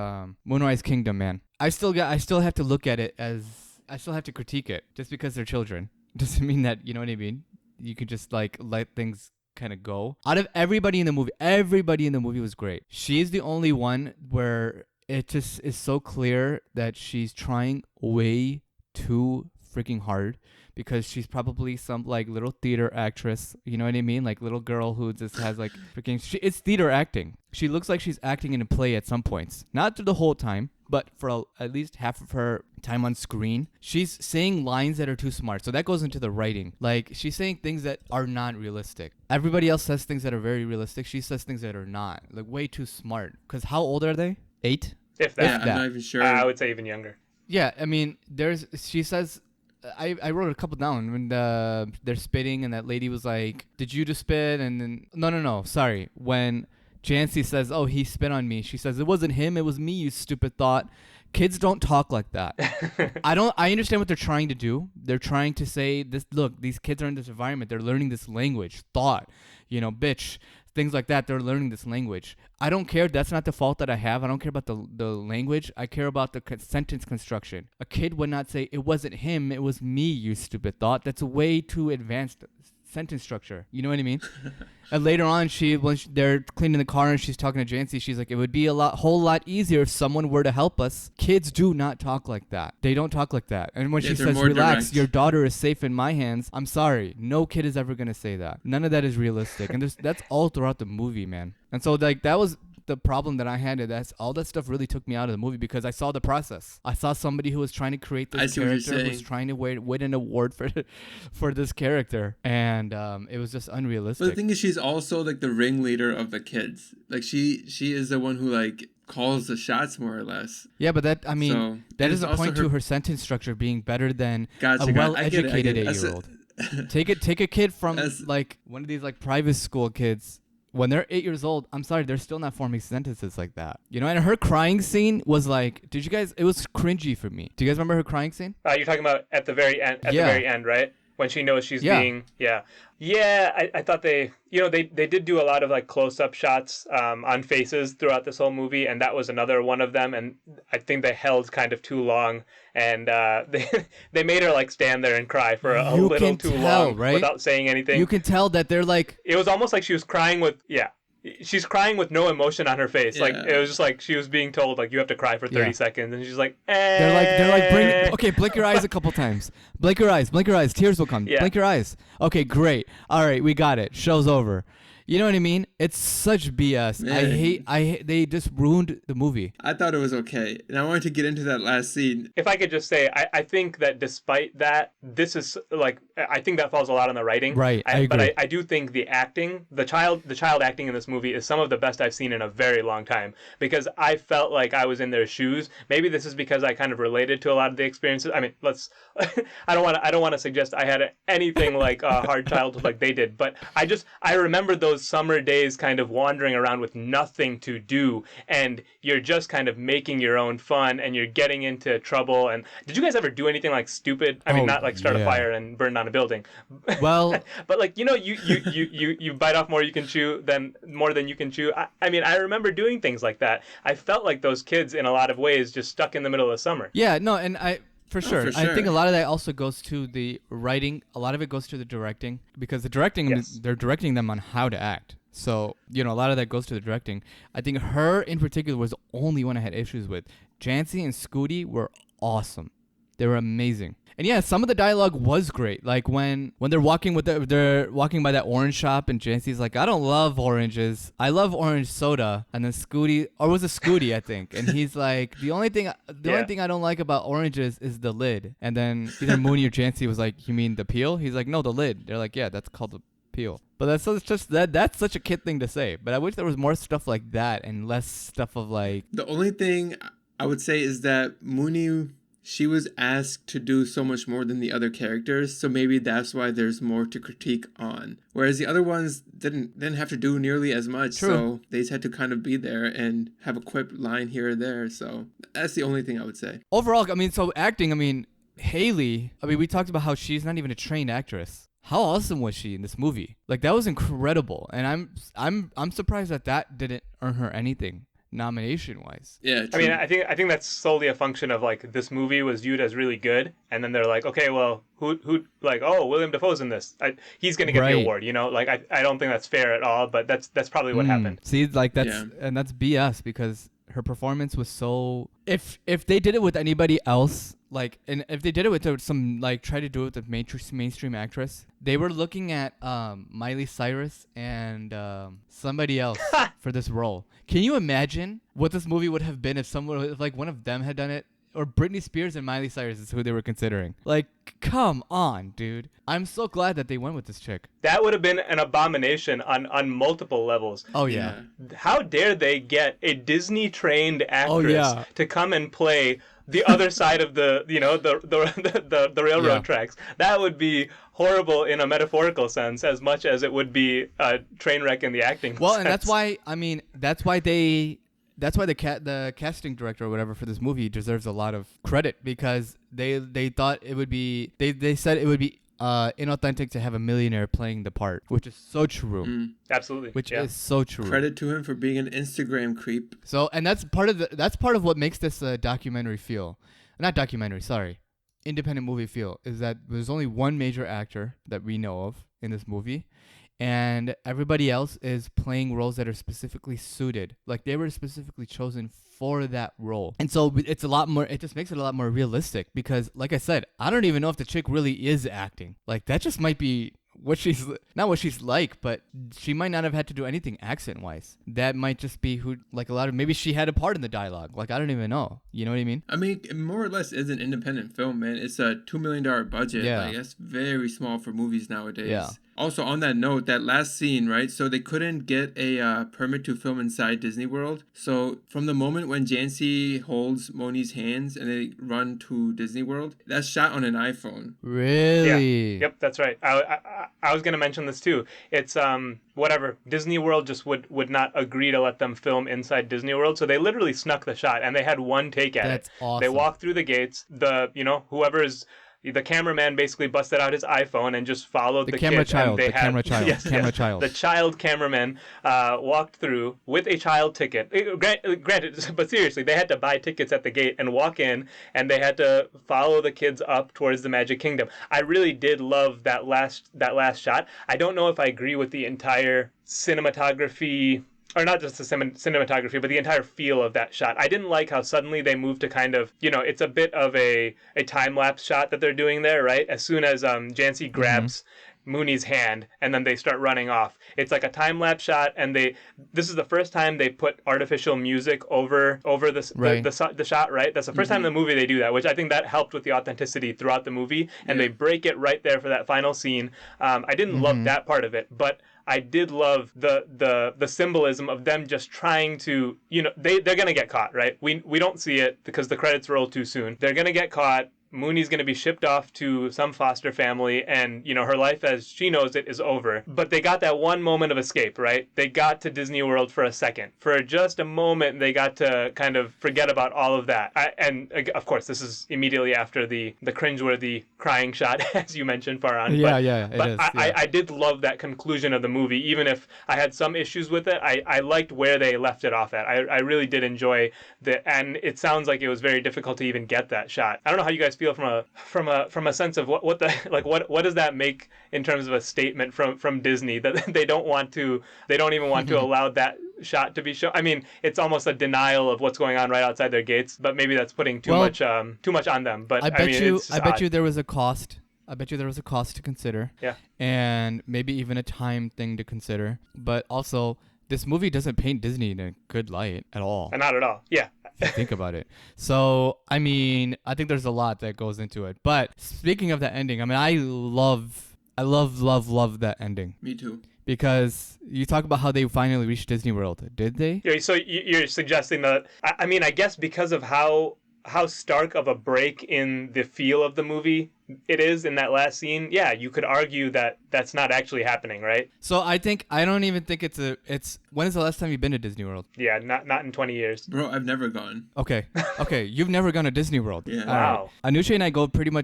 Moonrise Kingdom, man. I still have to look at it as I still have to critique it just because they're children. Doesn't mean that, you know what I mean? You can just like let things kind of go. Out of everybody in the movie was great. She's the only one where it just is so clear that she's trying way too freaking hard. Because she's probably some like little theater actress, you know what I mean? Like little girl who just has like freaking. It's theater acting. She looks like she's acting in a play at some points, not through the whole time, but for at least half of her time on screen, she's saying lines that are too smart. So that goes into the writing. Like she's saying things that are not realistic. Everybody else says things that are very realistic. She says things that are not, like way too smart. Because how old are they? 8? If that. Yeah, I'm not even sure. I would say even younger. Yeah, I mean, she says. I wrote a couple down when they're spitting and that lady was like, "Did you just spit?" And then no, sorry. When Jancy says, "Oh, he spit on me," she says, "It wasn't him, it was me, you stupid thought." Kids don't talk like that. I understand what they're trying to do. They're trying to say this. Look, these kids are in this environment. They're learning this language, thought, bitch. Things like that, they're learning this language. I don't care. That's not the fault that I have. I don't care about the language. I care about the sentence construction. A kid would not say, "It wasn't him, it was me, you stupid thought." That's a way too advanced sentence structure. You know what I mean? And later on, when they're cleaning the car and she's talking to Jancy, she's like, "It would be whole lot easier if someone were to help us." Kids do not talk like that. They don't talk like that. And when she says, "Relax, your daughter is safe in my hands," I'm sorry. No kid is ever going to say that. None of that is realistic. And that's all throughout the movie, man. And so like that was the problem that I had. That's all that stuff really took me out of the movie because I saw the process. I saw somebody who was trying to create this character, who was trying to win an award for this character, and it was just unrealistic. But the thing is, she's also like the ringleader of the kids. Like she is the one who like calls the shots more or less. Yeah, but that doesn't point to her sentence structure being better than a well-educated 8-year-old. Take a kid from like one of these like private school kids. When they're 8 years old, I'm sorry, they're still not forming sentences like that. And her crying scene was like, it was cringy for me. Do you guys remember her crying scene? You're talking about at the very end, the very end, right? When she knows she's being, I thought they did do a lot of like close-up shots on faces throughout this whole movie, and that was another one of them, and I think they held kind of too long, and they made her like stand there and cry for a little too long, right? Without saying anything. You can tell that they're like... It was almost like she was crying with, she's crying with no emotion on her face. Like it was just like she was being told like you have to cry for 30 seconds, and she's like, They're like blink your eyes a couple times. Blink your eyes, tears will come. Blink your eyes. Okay, great. All right, we got it. Show's over. You know what I mean? It's such BS. Man. I hate they just ruined the movie. I thought it was okay. And I wanted to get into that last scene. If I could just say, I think that despite that, this is like, I think that falls a lot on the writing. Right, I agree. But I do think the acting, the child acting in this movie is some of the best I've seen in a very long time. Because I felt like I was in their shoes. Maybe this is because I kind of related to a lot of the experiences. I mean, I don't want to suggest I had anything like a hard childhood like they did. But I remember those summer days kind of wandering around with nothing to do, and you're just kind of making your own fun, and you're getting into trouble. And did you guys ever do anything like stupid? I mean, not like start a fire and burn down a building. Well, but like you bite off more you can chew than you can chew. I mean, I remember doing things like that. I felt like those kids in a lot of ways just stuck in the middle of the summer. Yeah, no, and For sure. I think a lot of that also goes to the writing. A lot of it goes to the directing, because the directing, they're directing them on how to act. So, a lot of that goes to the directing. I think her in particular was the only one I had issues with. Jancy and Scooty were awesome. They were amazing. And yeah, some of the dialogue was great. Like when they're walking they're walking by that orange shop, and Jancy's like, "I don't love oranges. I love orange soda." And then Scooty, or was it Scooty, I think, and he's like, "The only thing I don't like about oranges is the lid." And then either Mooney or Jancy was like, "You mean the peel?" He's like, "No, the lid." They're like, "Yeah, that's called the peel." But that's such a kid thing to say. But I wish there was more stuff like that and less stuff of like. The only thing I would say is that Mooney, she was asked to do so much more than the other characters, so maybe that's why there's more to critique on. Whereas the other ones didn't have to do nearly as much, True. so they just had to kind of be there and have a quip line here or there. So that's the only thing I would say. Overall, I mean, so acting, I mean, Haley, I mean, we talked about how she's not even a trained actress. How awesome was she in this movie? Like, that was incredible, and I'm surprised that didn't earn her anything nomination wise. Yeah, I mean, I think that's solely a function of like this movie was viewed as really good, and then they're like, okay, well, who like, oh, William Dafoe's in this, he's gonna get the award, you know? Like, I don't think that's fair at all, but that's probably what happened. See, like and that's BS, because her performance was so. If they did it with anybody else, like, and if they did it with some, like, try to do it with a mainstream actress, they were looking at Miley Cyrus and somebody else for this role. Can you imagine what this movie would have been if like one of them had done it? Or Britney Spears and Miley Cyrus is who they were considering. Like, come on, dude. I'm so glad that they went with this chick. That would have been an abomination on multiple levels. Oh, yeah. How dare they get a Disney-trained actress to come and play the other side of the, you know, the railroad tracks? That would be horrible in a metaphorical sense as much as it would be a train wreck in the acting sense. And that's why, I mean, that's why the casting director or whatever for this movie deserves a lot of credit, because they thought it would be they said it would be inauthentic to have a millionaire playing the part, which is so true. Absolutely. Which is so true. Credit to him for being an Instagram creep. So, and that's part of what makes this documentary feel, not documentary, sorry, independent movie feel, is that there's only one major actor that we know of in this movie. And everybody else is playing roles that are specifically suited. Like, they were specifically chosen for that role. And so it just makes it a lot more realistic, because, like I said, I don't even know if the chick really is acting. Like, that just might be not what she's like, but she might not have had to do anything accent wise. That might just be maybe she had a part in the dialogue. Like, I don't even know. You know what I mean? I mean, it more or less is an independent film, man. It's a $2 million budget. Yeah. Like, that's very small for movies nowadays. Yeah. Also, on that note, that last scene, right? So they couldn't get a permit to film inside Disney World. So from the moment when Jancy holds Moni's hands and they run to Disney World, that's shot on an iPhone. Really? Yeah. Yep, that's right. I was going to mention this too. It's whatever. Disney World just would not agree to let them film inside Disney World, so they literally snuck the shot, and they had one take at it. That's awesome. They walked through the gates. The cameraman basically busted out his iPhone and just followed the camera kids. child. And Camera child. The child cameraman walked through with a child ticket. Granted, but seriously, they had to buy tickets at the gate and walk in, and they had to follow the kids up towards the Magic Kingdom. I really did love that last shot. I don't know if I agree with the entire cinematography, or not just the cinematography, but the entire feel of that shot. I didn't like how suddenly they moved to kind of, you know, it's a bit of a time-lapse shot that they're doing there, right? As soon as Jancy grabs Mooney's hand, and then they start running off. It's like a time-lapse shot, and this is the first time they put artificial music over the shot, right? That's the first time in the movie they do that, which I think that helped with the authenticity throughout the movie, and they break it right there for that final scene. I didn't love that part of it, but I did love the symbolism of them just trying to, you know, they're going to get caught, right? We don't see it because the credits roll too soon. They're going to get caught. Mooney's going to be shipped off to some foster family, and, you know, her life as she knows it is over. But they got that one moment of escape, right? They got to Disney World for a second. For just a moment, they got to kind of forget about all of that. And of course, this is immediately after the cringeworthy crying shot, as you mentioned, Farhan. I did love that conclusion of the movie, even if I had some issues with it. I liked where they left it off at. I really did enjoy and it sounds like it was very difficult to even get that shot. I don't know how you guys feel from a sense of what does that make in terms of a statement from Disney, that they don't even want to allow that shot to be shown. I mean, it's almost a denial of what's going on right outside their gates, but maybe that's putting too much on them. But I mean, it's just I bet odd. you there was a cost. I bet you there was a cost to consider. Yeah. And maybe even a time thing to consider. But also, this movie doesn't paint Disney in a good light at all. Not at all. Yeah. If you think about it. So, I mean, I think there's a lot that goes into it. But speaking of that ending, I mean, I love that ending. Me too. Because you talk about how they finally reached Disney World. Did they? Yeah, so you're suggesting that, I mean, I guess because of how stark of a break in the feel of the movie it is in that last scene, yeah, you could argue that that's not actually happening, right? So I don't even think it's when is the last time you've been to Disney World? Yeah, not in 20 years. Bro, I've never gone. Okay, you've never gone to Disney World. Yeah. Wow. Anuche and I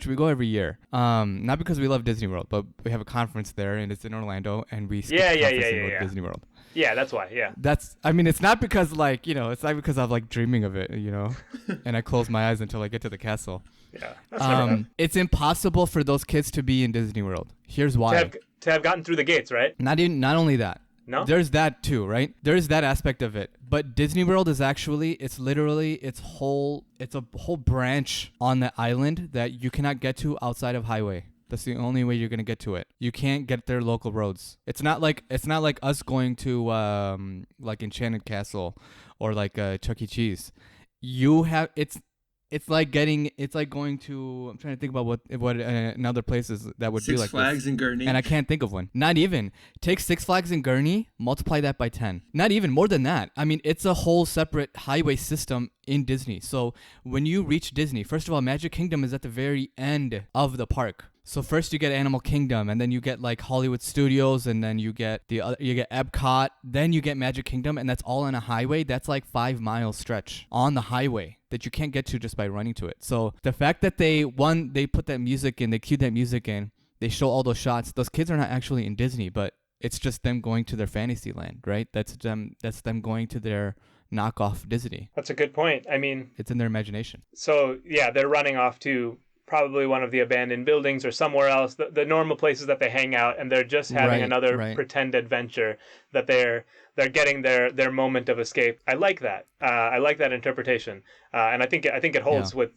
we go every year. Not because we love Disney World, but we have a conference there and it's in Orlando and we skip the conference and go to Disney World. Yeah, that's why, yeah. I mean, it's not because it's not because I'm like dreaming of it, and I close my eyes until I get to the castle. Yeah, that's never enough. It's impossible for those kids to be in Disney World. Here's why. To have gotten through the gates, right? Not only that. No? There's that too, right? There's that aspect of it. But Disney World is actually, it's a whole branch on the island that you cannot get to outside of highway. That's the only way you're gonna get to it. You can't get their local roads. It's not like us going to like Enchanted Castle or like Chuck E. Cheese. It's like going to, I'm trying to think about what in other places that would be like Six Flags this. in Gurney. And I can't think of one. Not even. Take Six Flags in Gurney, multiply that by 10. Not even, more than that. I mean, it's a whole separate highway system in Disney. So when you reach Disney, first of all, Magic Kingdom is at the very end of the park. So first you get Animal Kingdom, and then you get like Hollywood Studios, and then you get Epcot, then you get Magic Kingdom, and that's all on a highway. That's like 5 mile stretch on the highway that you can't get to just by running to it. So the fact that they put that music in, they cued that music in, they show all those shots. Those kids are not actually in Disney, but it's just them going to their fantasy land, right? That's them going to their knockoff Disney. That's a good point. I mean, it's in their imagination. So yeah, they're running off to probably one of the abandoned buildings or somewhere else, the normal places that they hang out, and they're just having another pretend adventure that they're getting their moment of escape. I like that. I like that interpretation, and I think it holds with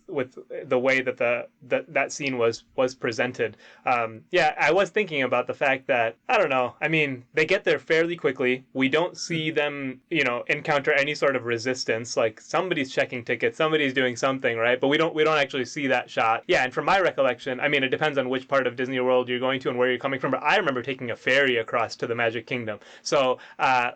the way that that scene was presented. I was thinking about the fact that, I don't know. I mean, they get there fairly quickly. We don't see them, encounter any sort of resistance. Like somebody's checking tickets, somebody's doing something, right? But we don't actually see that shot. Yeah, and from my recollection, I mean, it depends on which part of Disney World you're going to and where you're coming from. But I remember taking a ferry across to the Magic Kingdom. So,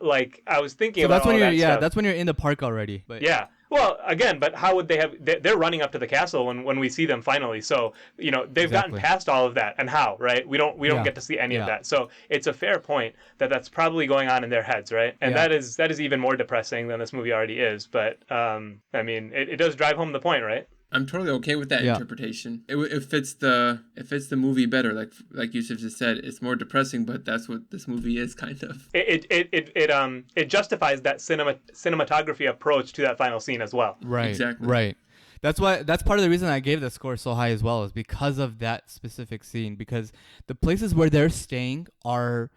like, I was thinking about all that stuff. That's when you're in the park already. But yeah. Well, again, but how would they have? They're running up to the castle when we see them finally. So they've gotten past all of that, and how, right? We don't get to see any of that. So it's a fair point that that's probably going on in their heads, right? And that is even more depressing than this movie already is. But I mean, it does drive home the point, right? I'm totally okay with that interpretation. It fits the movie better. Like Yusuf just said, it's more depressing, but that's what this movie is, kind of. It justifies that cinematography approach to that final scene as well. Right. Exactly. Right. That's part of the reason I gave the score so high as well, is because of that specific scene. Because the places where they're staying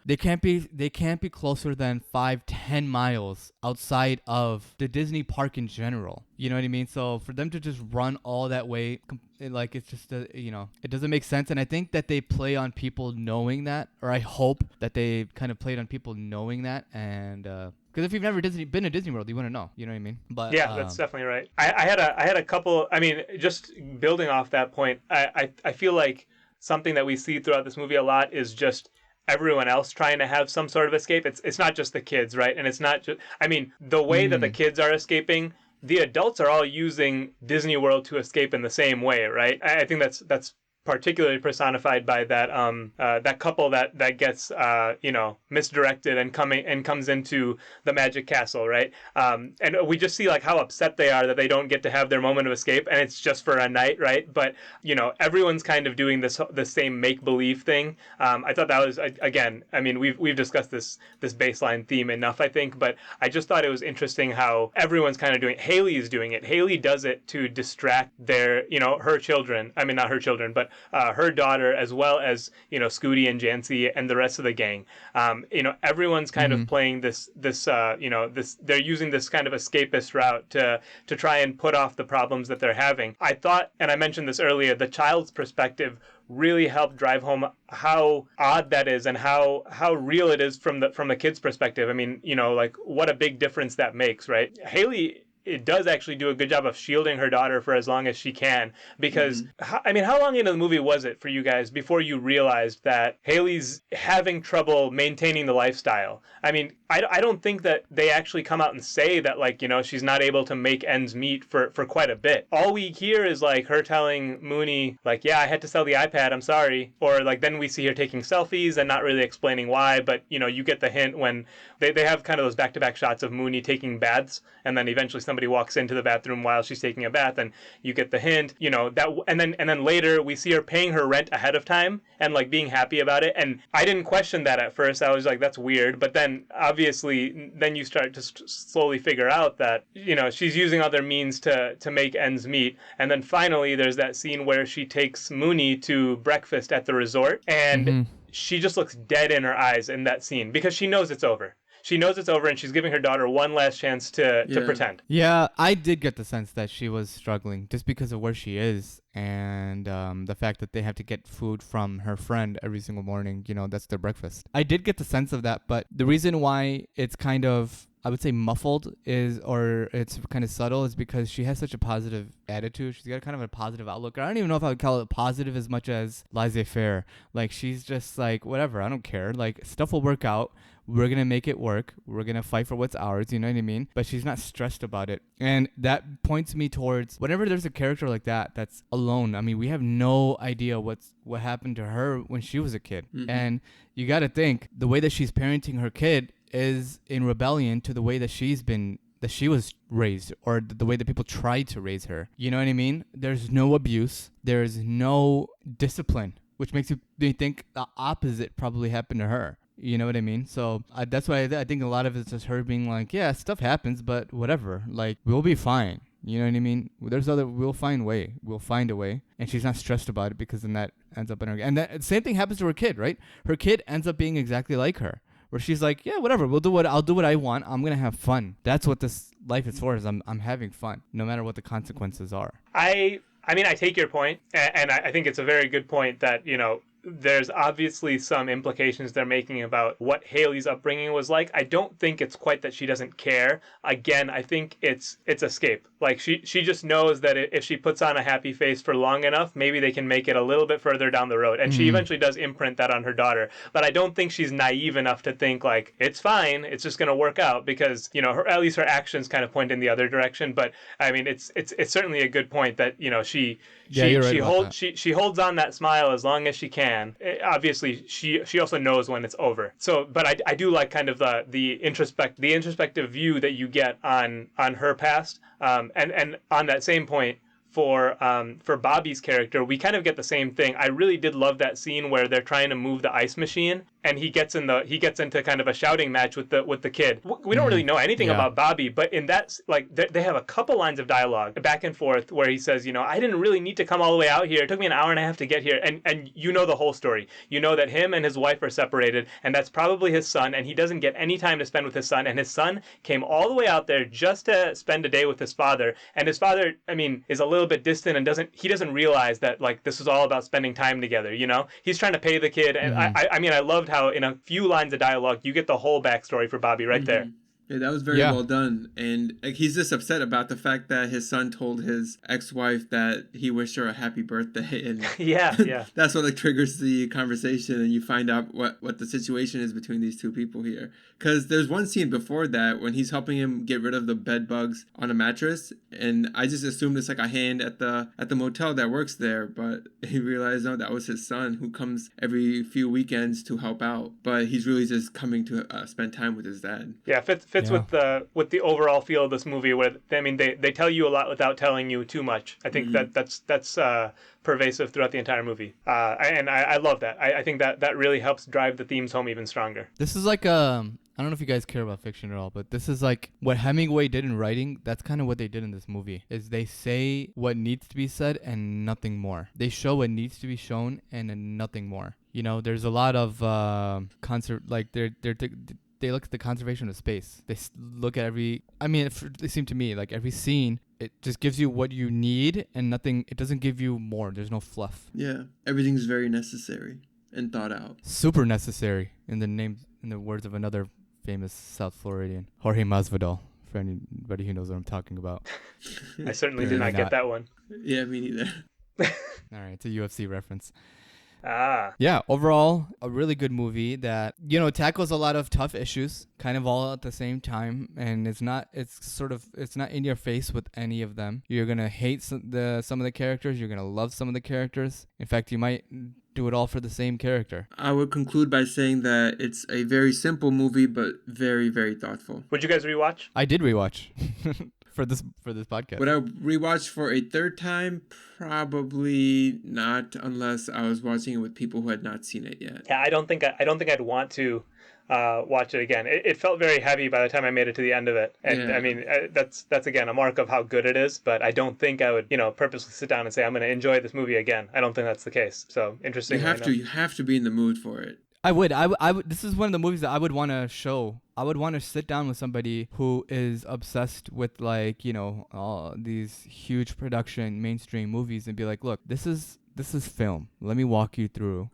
they can't be closer than 5-10 miles outside of the Disney park in general. You know what I mean? So for them to just run all that way, like, it's just it doesn't make sense. And I think that they play on people knowing that, or I hope that they kind of played on people knowing that. And because if you've never been to Disney World, you wouldn't know. You know what I mean? But yeah, that's definitely right. I had a couple. I mean, just building off that point, I feel like something that we see throughout this movie a lot is just everyone else trying to have some sort of escape. It's not just the kids, right? And it's not just. I mean, the way that the kids are escaping, the adults are all using Disney World to escape in the same way, right? I think that's particularly personified by that couple that gets misdirected and comes into the Magic Castle, right? And we just see like how upset they are that they don't get to have their moment of escape, and it's just for a night, right? But everyone's kind of doing the same make-believe thing. I thought that was, again, I mean, we've discussed this baseline theme enough, I think, but I just thought it was interesting how everyone's kind of doing it. Haley is doing it. Haley does it to distract her children. I mean, not her children, but her daughter, as well as, you know, Scooty and Jancy and the rest of the gang. You know, everyone's kind of playing they're using this kind of escapist route to try and put off the problems that they're having. I thought, and I mentioned this earlier, the child's perspective really helped drive home how odd that is and how real it is from the kid's perspective. I mean, you know, like, what a big difference that makes, right? Haley, it does actually do a good job of shielding her daughter for as long as she can, because I mean, how long into the movie was it for you guys before you realized that Haley's having trouble maintaining the lifestyle? I mean, I don't think that they actually come out and say that, like, you know, she's not able to make ends meet for quite a bit. All we hear is like her telling Mooney, like, yeah, I had to sell the iPad, I'm sorry. Or like, then we see her taking selfies and not really explaining why, but, you know, you get the hint when they have kind of those back-to-back shots of Mooney taking baths, and then eventually somebody walks into the bathroom while she's taking a bath, and you get the hint, you know, that, and then later we see her paying her rent ahead of time and like being happy about it. And I didn't question that at first. I was like, that's weird. But then obviously then you start to slowly figure out that, you know, she's using other means to make ends meet. And then finally there's that scene where she takes Mooney to breakfast at the resort, and she just looks dead in her eyes in that scene because she knows it's over. She knows it's over, and she's giving her daughter one last chance to pretend. Yeah, I did get the sense that she was struggling just because of where she is, and the fact that they have to get food from her friend every single morning. You know, that's their breakfast. I did get the sense of that, but the reason why it's kind of, I would say, muffled or it's kind of subtle, is because she has such a positive attitude. She's got kind of a positive outlook. I don't even know if I would call it positive as much as laissez-faire. Like, she's just like, whatever, I don't care. Like, stuff will work out. We're going to make it work. We're going to fight for what's ours, you know what I mean? But she's not stressed about it. And that points me towards whenever there's a character like that that's alone. I mean, we have no idea what happened to her when she was a kid. And you got to think the way that she's parenting her kid is in rebellion to the way that she was raised, or the way that people tried to raise her. You know what I mean? There's no abuse. There's no discipline, which makes me think the opposite probably happened to her. You know what I mean? So that's why I think a lot of it's just her being like, yeah, stuff happens, but whatever. Like, we'll be fine. You know what I mean? We'll find a way. And she's not stressed about it, because then that ends up in her. And that same thing happens to her kid, right? Her kid ends up being exactly like her, where she's like, yeah, whatever. I'll do what I want. I'm going to have fun. That's what this life is for, is I'm having fun, no matter what the consequences are. I mean, I take your point, and I think it's a very good point that, you know, there's obviously some implications they're making about what Haley's upbringing was like. I don't think it's quite that she doesn't care. Again, I think it's escape. Like, she just knows that if she puts on a happy face for long enough, maybe they can make it a little bit further down the road. And she eventually does imprint that on her daughter. But I don't think she's naive enough to think, like, it's fine, it's just going to work out, because, you know, at least her actions kind of point in the other direction. But I mean, it's certainly a good point that, you know, she holds on that smile as long as she can. Obviously, she also knows when it's over. So, but I do like kind of the introspective view that you get on her past. And on that same point, for Bobby's character, we kind of get the same thing. I really did love that scene where they're trying to move the ice machine, and he gets into kind of a shouting match with the kid. We don't really know anything about Bobby, but in that, like, they have a couple lines of dialogue back and forth where he says, you know, I didn't really need to come all the way out here. It took me an hour and a half to get here. And you know the whole story. You know that him and his wife are separated, and that's probably his son, and he doesn't get any time to spend with his son, and his son came all the way out there just to spend a day with his father. And his father, I mean, is a little bit distant and doesn't realize that, like, this is all about spending time together, you know? He's trying to pay the kid, and I mean, I loved how in a few lines of dialogue you get the whole backstory for Bobby right there. Yeah, that was very well done. And like, he's just upset about the fact that his son told his ex-wife that he wished her a happy birthday. And that's what, like, triggers the conversation, and you find out what the situation is between these two people here. Because there's one scene before that when he's helping him get rid of the bed bugs on a mattress, and I just assumed it's like a hand at the motel that works there, but he realized, no, that was his son, who comes every few weekends to help out, but he's really just coming to spend time with his dad. Yeah, fits fits with the overall feel of this movie. Where I mean, they tell you a lot without telling you too much. I think that's pervasive throughout the entire movie, and I love that. I think that really helps drive the themes home even stronger. This is like I don't know if you guys care about fiction at all, but this is like what Hemingway did in writing. That's kind of what they did in this movie. Is they say what needs to be said and nothing more. They show what needs to be shown and then nothing more. You know, there's a lot of they look at the conservation of space. They look at every. I mean, it seemed to me like every scene. It just gives you what you need and nothing. It doesn't give you more. There's no fluff. Yeah, everything's very necessary and thought out. Super necessary in the words of another famous South Floridian, Jorge Masvidal. For anybody who knows what I'm talking about. I certainly did not get that one. Yeah, me neither. All right, it's a UFC reference. Ah. Yeah, overall, a really good movie that, tackles a lot of tough issues, kind of all at the same time, and it's not in your face with any of them. You're going to hate some of the characters, you're going to love some of the characters. In fact, you might do it all for the same character. I would conclude by saying that it's a very simple movie, but very, very thoughtful. Would you guys rewatch? I did rewatch. For this podcast. Would I rewatch for a third time? Probably not, unless I was watching it with people who had not seen it yet. Yeah, I don't think I'd want to watch it again. It felt very heavy by the time I made it to the end of it, and yeah. I mean that's again a mark of how good it is. But I don't think I would purposely sit down and say I'm going to enjoy this movie again. I don't think that's the case. So interesting. You have to be in the mood for it. I would. This is one of the movies that I would want to show. I would want to sit down with somebody who is obsessed with all these huge production mainstream movies and be like, look, this is film. Let me walk you through.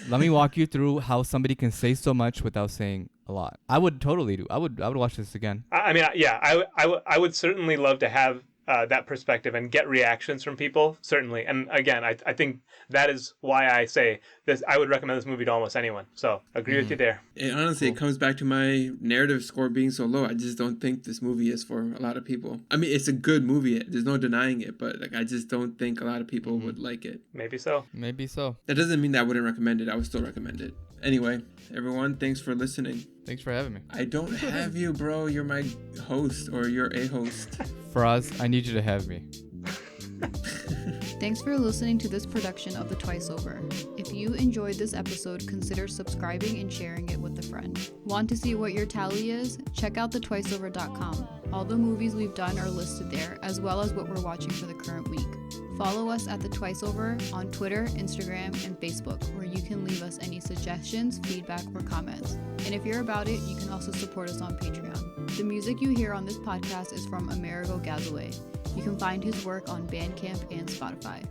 Let me walk you through how somebody can say so much without saying a lot. I would totally do. I would watch this again. I mean, yeah, I would certainly love to have that perspective and get reactions from people, certainly. And again, I think that is why I say this. I would recommend this movie to almost anyone. So agree with you there. It comes back to my narrative score being so low. I just don't think this movie is for a lot of people. I mean, it's a good movie. There's no denying it, but I just don't think a lot of people would like it. Maybe so. That doesn't mean that I wouldn't recommend it. I would still recommend it. Anyway, everyone, thanks for listening. Thanks for having me. I don't have you, bro. You're my host, or you're a host. Faraz, I need you to have me. Thanks for listening to this production of The Twice Over. If you enjoyed this episode, consider subscribing and sharing it with a friend. Want to see what your tally is? Check out thetwiceover.com. All the movies we've done are listed there, as well as what we're watching for the current week. Follow us at The Twice Over on Twitter, Instagram, and Facebook, where you can leave us any suggestions, feedback, or comments. And if you're about it, you can also support us on Patreon. The music you hear on this podcast is from Amerigo Gazaway. You can find his work on Bandcamp and Spotify.